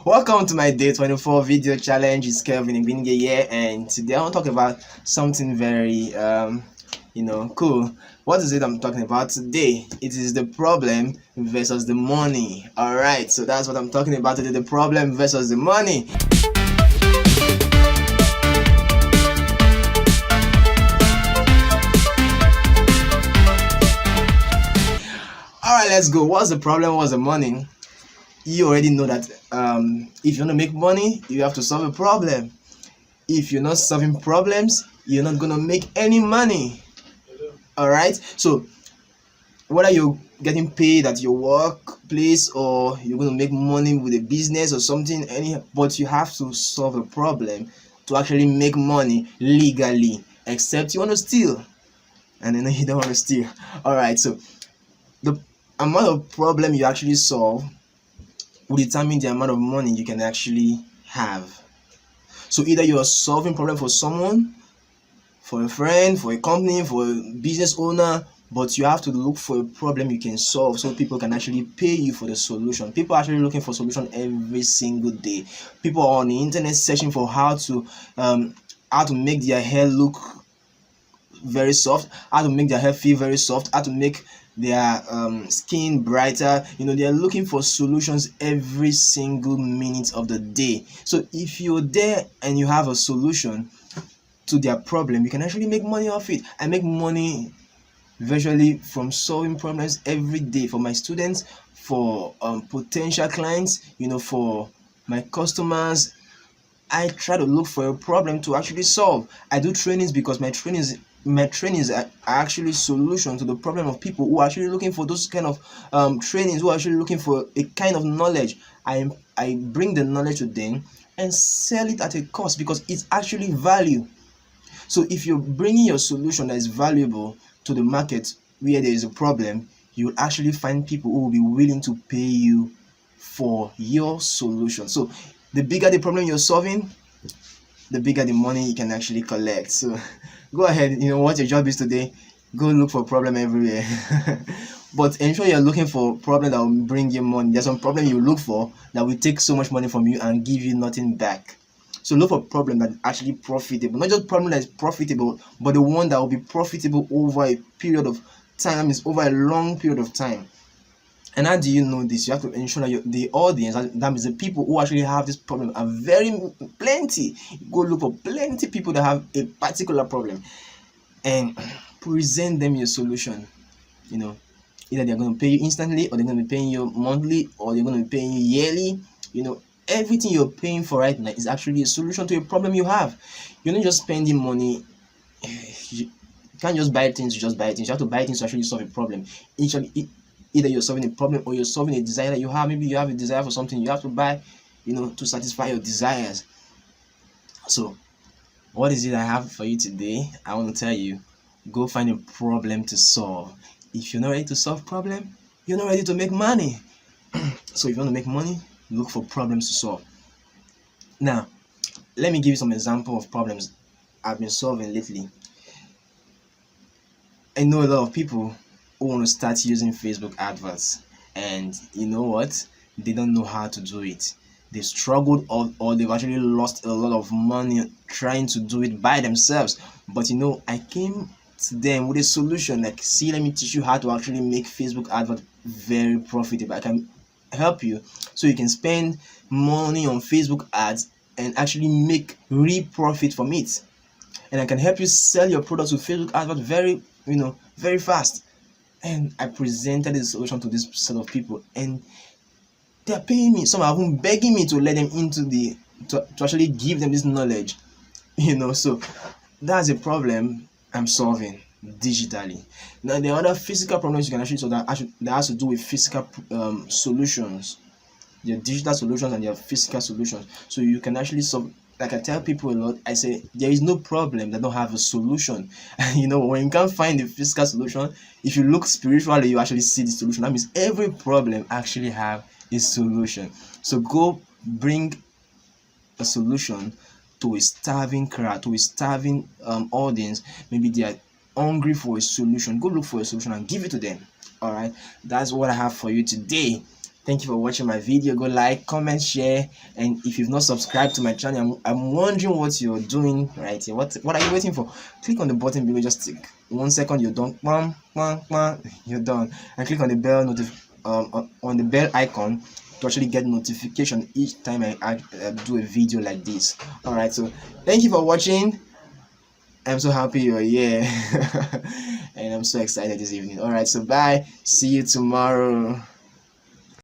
Welcome to my day 24 video challenge. It's Kelvin Igbinigie here, and today I want to talk about something very cool. What is it I'm talking about today? It is the problem versus the money. All right, so that's what I'm talking about today, the problem versus the money. All right, let's go. What's the problem? What's the money? You already know that if you want to make money, you have to solve a problem. If you're not solving problems, you're not going to make any money. All right, so whether you're getting paid at your workplace or you're going to make money with a business or something, but you have to solve a problem to actually make money legally, except you want to steal, and then you don't want to steal. All right, so the amount of problem you actually solve will determine the amount of money you can actually have. So either you are solving problem for someone, for a friend, for a company, for a business owner, but you have to look for a problem you can solve so people can actually pay you for the solution. People are actually looking for solution every single day. People are on the internet searching for how to make their hair look very soft, how to make their hair feel very soft, how to make their skin brighter. They're looking for solutions every single minute of the day. So if you're there and you have a solution to their problem, you can actually make money off it. I make money virtually from solving problems every day for my students, for potential clients, for my customers. I try to look for a problem to actually solve. I do trainings because my trainings are actually solution to the problem of people who are actually looking for those kind of trainings, who are actually looking for a kind of knowledge. I bring the knowledge to them and sell it at a cost because it's actually value. So if you're bringing your solution that is valuable to the market where there is a problem, you'll actually find people who will be willing to pay you for your solution. So the bigger the problem you're solving, the bigger the money you can actually collect. So go ahead, what your job is today, go look for a problem everywhere. But ensure you're looking for a problem that will bring you money. There's some problem you look for that will take so much money from you and give you nothing back. So look for a problem that is actually profitable, not just problem that is profitable, but the one that will be profitable over a period of time, is over a long period of time. And how do you know this? You have to ensure that the audience, that means the people who actually have this problem, are plenty. Go look for plenty people that have a particular problem and present them your solution. Either they're going to pay you instantly, or they're going to be paying you monthly, or they're going to be paying you yearly. Everything you're paying for right now is actually a solution to a problem you have. You're not just spending money. You can't just buy things to just buy things. You have to buy things to actually solve a problem. Either you're solving a problem or you're solving a desire that you have. Maybe you have a desire for something, you have to buy, to satisfy your desires. So what is it I have for you today? I want to tell you, go find a problem to solve. If you're not ready to solve problem, you're not ready to make money. So if you want to make money, look for problems to solve. Now, let me give you some example of problems I've been solving lately. I know a lot of people who want to start using Facebook adverts, and you know what? They don't know how to do it. They struggled, or they've actually lost a lot of money trying to do it by themselves. But I came to them with a solution, like, see, let me teach you how to actually make Facebook advert very profitable. I can help you so you can spend money on Facebook ads and actually make real profit from it. And I can help you sell your products with Facebook advert very fast. And I presented this solution to this set of people, and they're paying me. Some are even begging me to let them into to actually give them this knowledge. So that's a problem I'm solving digitally. Now there are other physical problems you can actually solve that has to do with physical solutions. There are digital solutions and there are physical solutions. So you can actually solve. Like I tell people a lot, I say there is no problem that don't have a solution. When you can't find the physical solution, if you look spiritually, you actually see the solution. That means every problem actually have a solution. So go bring a solution to a starving crowd, to a starving audience. Maybe they are hungry for a solution. Go look for a solution and give it to them. All right, that's what I have for you today. Thank you for watching my video. Go like, comment, share, and if you've not subscribed to my channel, I'm wondering what you're doing right here. What are you waiting for? Click on the button below. Just take 1 second. You're done. Bam, bam, bam. You're done. And click on the bell on the bell icon to actually get notification each time I do a video like this. All right. So thank you for watching. I'm so happy you're here. And I'm so excited this evening. All right. So bye. See you tomorrow.